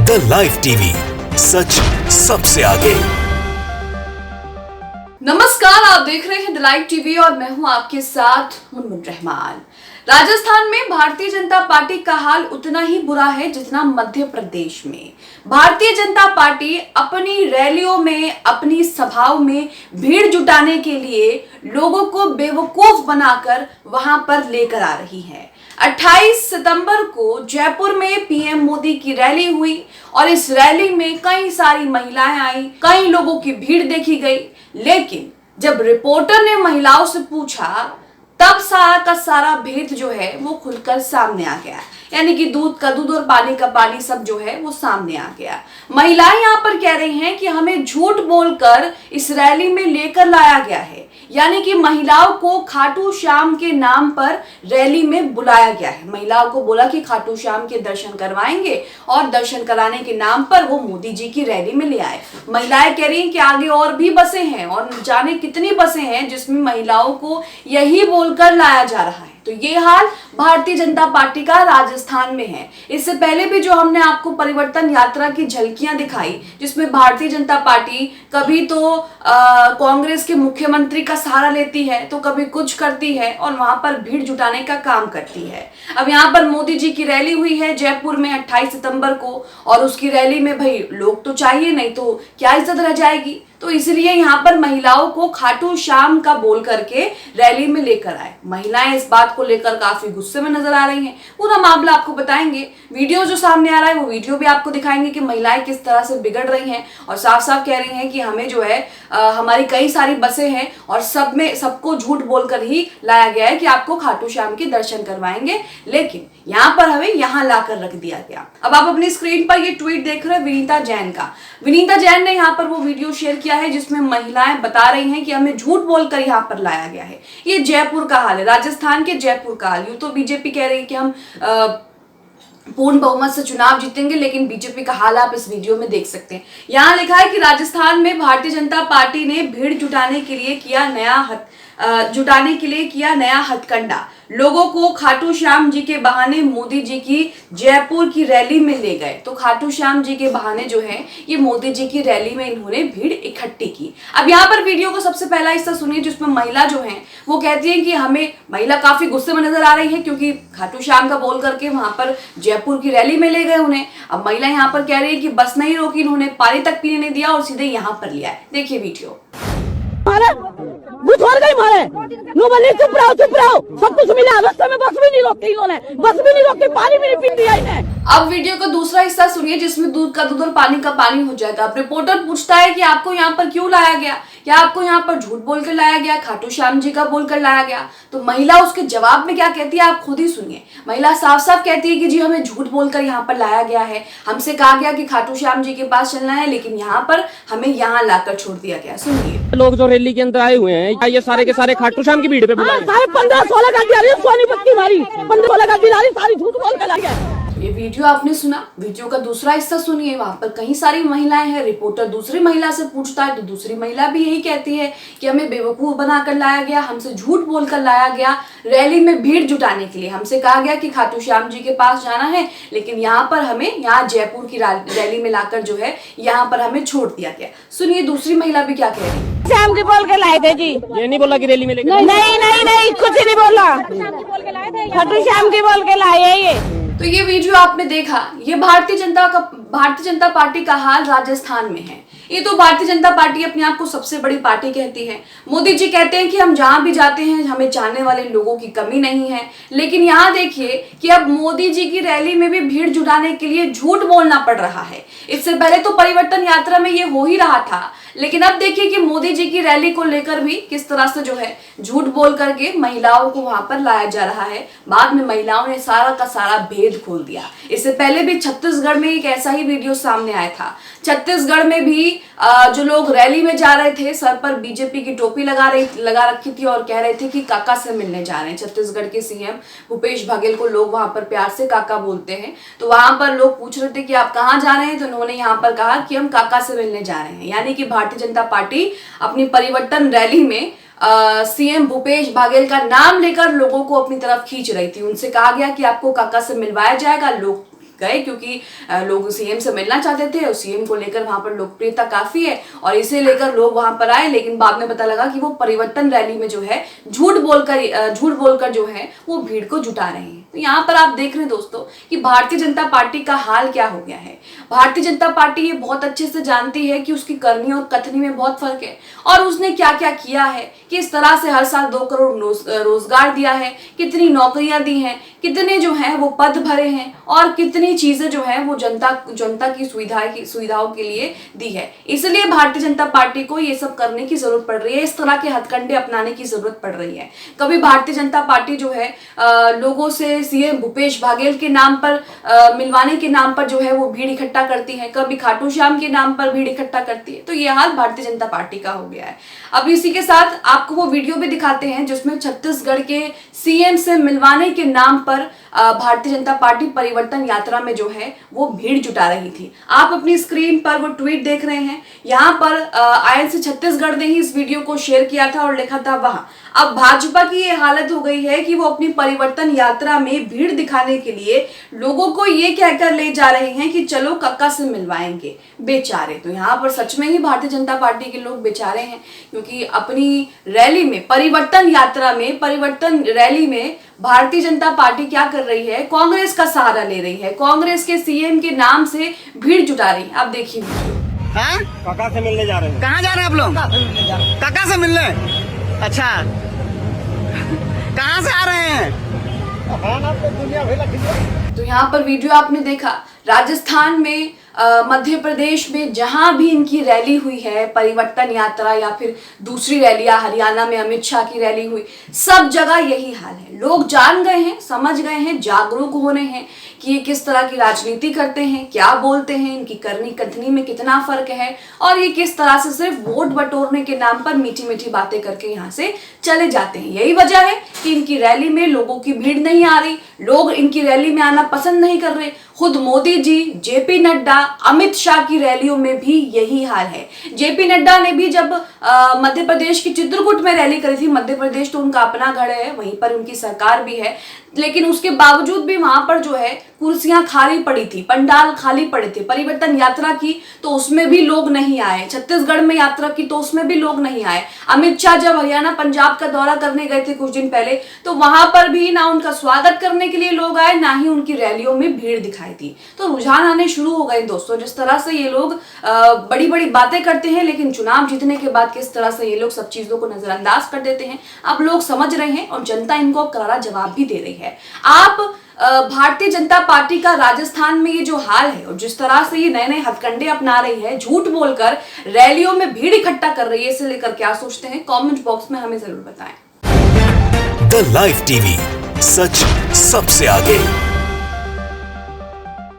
The live TV, सच सबसे आगे। नमस्कार, आप देख रहे हैं द लाइव टीवी और मैं हूं आपके साथ मुनमुन रहमान। राजस्थान में भारतीय जनता पार्टी का हाल उतना ही बुरा है जितना मध्य प्रदेश में। भारतीय जनता पार्टी अपनी रैलियों में, अपनी सभाओं में भीड़ जुटाने के लिए लोगों को बेवकूफ बनाकर वहां पर लेकर आ रही है। 28 सितंबर को जयपुर में पीएम मोदी की रैली हुई और इस रैली में कई सारी महिलाएं आई, कई लोगों की भीड़ देखी गई। लेकिन जब रिपोर्टर ने महिलाओं से पूछा तब सारा का सारा भेद जो है वो खुलकर सामने आ गया। यानी कि दूध का दूध और पानी का पानी सब जो है वो सामने आ गया। महिलाएं यहाँ पर कह रही हैं कि हमें झूठ बोलकर इस रैली में लेकर लाया गया है। यानी कि महिलाओं को खाटू श्याम के नाम पर रैली में बुलाया गया है। महिलाओं को बोला कि खाटू श्याम के दर्शन करवाएंगे और दर्शन कराने के नाम पर वो मोदी जी की रैली में ले आए। महिलाएं कह रही हैं कि आगे और भी बसें हैं और जाने कितनी बसें हैं जिसमें महिलाओं को यही बोलकर लाया जा रहा है। तो ये हाल भारतीय जनता पार्टी का राजस्थान में है। इससे पहले भी जो हमने आपको परिवर्तन यात्रा की झलकियां दिखाई, जिसमें भारतीय जनता पार्टी कभी तो कांग्रेस के मुख्यमंत्री का सहारा लेती है तो कभी कुछ करती है और वहां पर भीड़ जुटाने का काम करती है। अब यहाँ पर मोदी जी की रैली हुई है जयपुर में 28 सितंबर को और उसकी रैली में भाई लोग तो चाहिए, नहीं तो क्या इज्जत रह जाएगी। तो इसलिए यहाँ पर महिलाओं को खाटू श्याम का बोल करके रैली में लेकर आए। महिलाएं इस बात को लेकर काफी गुस्से में नजर आ रही हैं। पूरा मामला आपको बताएंगे, वीडियो जो सामने आ रहा है वो वीडियो भी आपको दिखाएंगे कि महिलाएं किस तरह से बिगड़ रही हैं और साफ साफ कह रही हैं कि हमें जो है हमारी कई सारी बसें हैं और सब में सबको झूठ बोलकर ही लाया गया है कि आपको खाटू श्याम के दर्शन करवाएंगे, लेकिन यहाँ पर हमें यहाँ लाकर रख दिया गया। अब आप अपनी स्क्रीन पर ये ट्वीट देख रहे हैं विनीता जैन का। विनीता जैन ने यहाँ पर वो वीडियो शेयर किया है जिसमें महिलाएं बता रही हैं कि हमें झूठ बोलकर यहाँ पर लाया गया है। ये जयपुर का हाल है, राजस्थान के जयपुर का हाल। यूं तो बीजेपी कह रही है कि हम पूर्ण बहुमत से चुनाव जीतेंगे, लेकिन बीजेपी का हाल आप इस वीडियो में देख सकते हैं। यहाँ लिखा है कि राजस्थान में भारतीय जनता पार्टी ने भीड़ जुटाने के लिए किया नया हथकंडा। लोगों को खाटू श्याम जी के बहाने मोदी जी की जयपुर की रैली में ले गए। तो खाटू श्याम जी के बहाने जो है ये मोदी जी की रैली में इन्होंने भीड़ इकट्ठी की। अब यहाँ पर वीडियो को सबसे पहला हिस्सा सुनिए जिसमें महिला जो है वो कहती है कि हमें, महिला काफी गुस्से में नजर आ रही है क्योंकि खाटू श्याम का बोल करके वहां पर जयपुर की रैली में ले गए उन्हें। अब महिला यहाँ पर कह रही है कि बस नहीं रोकी, इन्होंने पानी तक पीने नहीं दिया और सीधे यहाँ पर लिया है। देखिए वीडियो। चुप रहो, सब कुछ मिला। रास्ते में बस भी नहीं रोकी इन्होंने, बस भी नहीं रोकी, पानी भी नहीं पी दिया इन्हें। अब वीडियो का दूसरा हिस्सा सुनिए जिसमें दूध का दूध और पानी का पानी हो जाएगा। अब रिपोर्टर पूछता है कि आपको यहाँ पर क्यों लाया गया, क्या आपको यहाँ पर झूठ बोलकर लाया गया, खाटू श्याम जी का बोलकर लाया गया। तो महिला उसके जवाब में क्या कहती है आप खुद ही सुनिए। महिला साफ साफ कहती है कि जी हमें झूठ बोलकर यहाँ पर लाया गया है, हमसे कहा गया कि खाटू श्याम जी के पास चलना है, लेकिन यहाँ पर हमें यहाँ लाकर छोड़ दिया गया। सुनिए। लोग जो रैली के अंदर आए हुए हैं ये सारे के सारे खाटू श्याम की भीड़ पे बुलाए। सारे 15-16 गाड़ी आ रही है, सोनीपत की हमारी 15-16 गाड़ी आ रही, सारी झूठ बोल कर लाई है। ये वीडियो आपने सुना, वीडियो का दूसरा हिस्सा सुनिए। वहां पर कई सारी महिलाएं हैं। रिपोर्टर दूसरी महिला से पूछता है तो दूसरी महिला भी यही कहती है कि हमें बेवकूफ बनाकर लाया गया, हमसे झूठ बोलकर लाया गया रैली में भीड़ जुटाने के लिए। हमसे कहा गया कि खाटू श्याम जी के पास जाना है, लेकिन यहाँ पर हमें यहाँ जयपुर की रैली में लाकर जो है यहाँ पर हमें छोड़ दिया गया। सुनिए दूसरी महिला भी क्या कह रही है। श्याम की बोल के लाए थे जी। ये नहीं बोला कि रैली में लेके नहीं, कुछ नहीं बोला। खाटू श्याम की बोल के लाए है ये। तो ये वीडियो आपने देखा, ये भारतीय जनता पार्टी का हाल राजस्थान में है। ये तो भारतीय जनता पार्टी अपने आप को सबसे बड़ी पार्टी कहती है। मोदी जी कहते हैं कि हम जहां भी जाते हैं हमें चाहने वाले लोगों की कमी नहीं है, लेकिन यहाँ देखिए कि अब मोदी जी की रैली में भी भीड़ जुटाने के लिए झूठ बोलना पड़ रहा है। इससे पहले तो परिवर्तन यात्रा में ये हो ही रहा था, लेकिन अब देखिए कि मोदी जी की रैली को लेकर भी किस तरह से जो है झूठ बोल करके महिलाओं को वहां पर लाया जा रहा है। बाद में महिलाओं ने सारा का सारा भेद खोल दिया। इससे पहले भी छत्तीसगढ़ में एक ऐसा ही वीडियो सामने आया था। छत्तीसगढ़ में भी जो लोग रैली में जा रहे थे सर पर बीजेपी की टोपी लगा रखी थी और कह रहे थे कि काका से मिलने जा रहे हैं। छत्तीसगढ़ के सीएम भूपेश बघेल को लोग वहां पर प्यार से काका बोलते हैं। तो वहां पर लोग पूछ रहे थे कि आप कहाँ जा रहे हैं, तो उन्होंने यहाँ पर कहा कि हम काका से मिलने जा रहे हैं। यानी कि भारतीय जनता पार्टी अपनी परिवर्तन रैली में सीएम भूपेश बघेल का नाम लेकर लोगों को अपनी तरफ खींच रही थी। उनसे कहा गया कि आपको काका से मिलवाया जाएगा। लोग गए क्योंकि लोग सीएम से मिलना चाहते थे और सीएम को लेकर वहां पर लोकप्रियता काफी है और इसे लेकर लोग वहां पर आए। लेकिन बाद में पता लगा कि वो परिवर्तन रैली में जो है झूठ बोलकर जो है वो भीड़ को जुटा रहे हैं। तो यहाँ पर आप देख रहे हैं दोस्तों कि भारतीय जनता पार्टी का हाल क्या हो गया है। भारतीय जनता पार्टी ये बहुत अच्छे से जानती है कि उसकी करनी और कथनी में बहुत फर्क है और उसने क्या क्या किया है, किस तरह से हर साल 2 करोड़ रोजगार दिया है, कितनी नौकरियां दी हैं, कितने जो हैं वो पद भरे हैं और कितनी चीजें जो है वो जनता की सुविधाओं के लिए दी है। इसलिए भारतीय जनता पार्टी को ये सब करने की जरूरत पड़ रही है, इस तरह के हथकंडे अपनाने की जरूरत पड़ रही है। कभी भारतीय जनता पार्टी जो है लोगों से सीएम भूपेश बघेल के नाम पर मिलवाने के नाम पर जो है वो भीड़ इकट्ठा करती है, कभी खाटू श्याम के नाम पर भीड़ इकट्ठा करती है। तो ये हाल भारतीय जनता पार्टी का हो गया है। अब इसी के साथ आपको वो वीडियो भी दिखाते हैं जिसमें छत्तीसगढ़ के सीएम से मिलवाने के नाम पर भारतीय जनता पार्टी परिवर्तन यात्रा में जो है वो भीड़ जुटा रही थी। आप अपनी स्क्रीन पर वो ट्वीट देख रहे हैं। यहाँ पर आईएनसी छत्तीसगढ़ ने ही इस वीडियो को शेयर किया था और लिखा था वहां अब भाजपा की ये हालत हो गई है कि वो अपनी परिवर्तन यात्रा में भीड़ दिखाने के लिए लोगों को ये कहकर ले जा रहे हैं कि चलो कक्का से मिलवाएंगे। बेचारे, तो यहाँ पर सच में ही भारतीय जनता पार्टी के लोग बेचारे हैं क्योंकि अपनी रैली में परिवर्तन रैली में भारतीय जनता पार्टी क्या कर रही है, कांग्रेस का सहारा ले रही है, कांग्रेस के सीएम के नाम से भीड़ जुटा रही है। आप देखिए काका से मिलने जा रहे हैं। कहाँ जा रहे हैं आप लोग? काका से मिलने? अच्छा, कहाँ से आ रहे हैं? तो यहाँ पर वीडियो आपने देखा, राजस्थान में मध्य प्रदेश में जहां भी इनकी रैली हुई है, परिवर्तन यात्रा या फिर दूसरी रैलियां, हरियाणा में अमित शाह की रैली हुई, सब जगह यही हाल है। लोग जान गए हैं, समझ गए हैं, जागरूक होने हैं कि ये किस तरह की राजनीति करते हैं, क्या बोलते हैं, इनकी करनी कथनी में कितना फर्क है और ये किस तरह से सिर्फ वोट बटोरने के नाम पर मीठी मीठी बातें करके यहाँ से चले जाते हैं। यही वजह है कि इनकी रैली में लोगों की भीड़ नहीं आ रही, लोग इनकी रैली में आना पसंद नहीं कर रहे। खुद मोदी जी, जेपी नड्डा, अमित शाह की रैलियों में भी यही हाल है। जेपी नड्डा ने भी जब मध्य प्रदेश की चित्रकूट में रैली करी थी, मध्य प्रदेश तो उनका अपना गढ़ है, वहीं पर उनकी सरकार भी है, लेकिन उसके बावजूद भी वहां पर जो है कुर्सियां खाली पड़ी थी, पंडाल खाली पड़े थे। परिवर्तन यात्रा की तो उसमें भी लोग नहीं आए, छत्तीसगढ़ में यात्रा की तो उसमें भी लोग नहीं आए। अमित शाह जब हरियाणा पंजाब का दौरा करने गए थे कुछ दिन पहले, तो वहां पर भी ना उनका स्वागत करने के लिए लोग आए, ना ही उनकी रैलियों में भीड़ दिखाई दी। तो रुझान आने शुरू हो गए दोस्तों, जिस तरह से ये लोग बड़ी बड़ी बातें करते हैं लेकिन चुनाव जीतने के बाद किस तरह से ये लोग सब चीजों को नजरअंदाज कर देते हैं, अब लोग समझ रहे हैं और जनता इनको करारा जवाब भी दे रही है। आप भारतीय जनता पार्टी का राजस्थान में ये जो हाल है और जिस तरह से ये नए नए हथकंडे अपना रही है, झूठ बोलकर रैलियों में भीड़ इकट्ठा कर रही है, इसे लेकर क्या सोचते हैं कमेंट बॉक्स में हमें जरूर बताएं। द लाइव टीवी, सच सबसे आगे।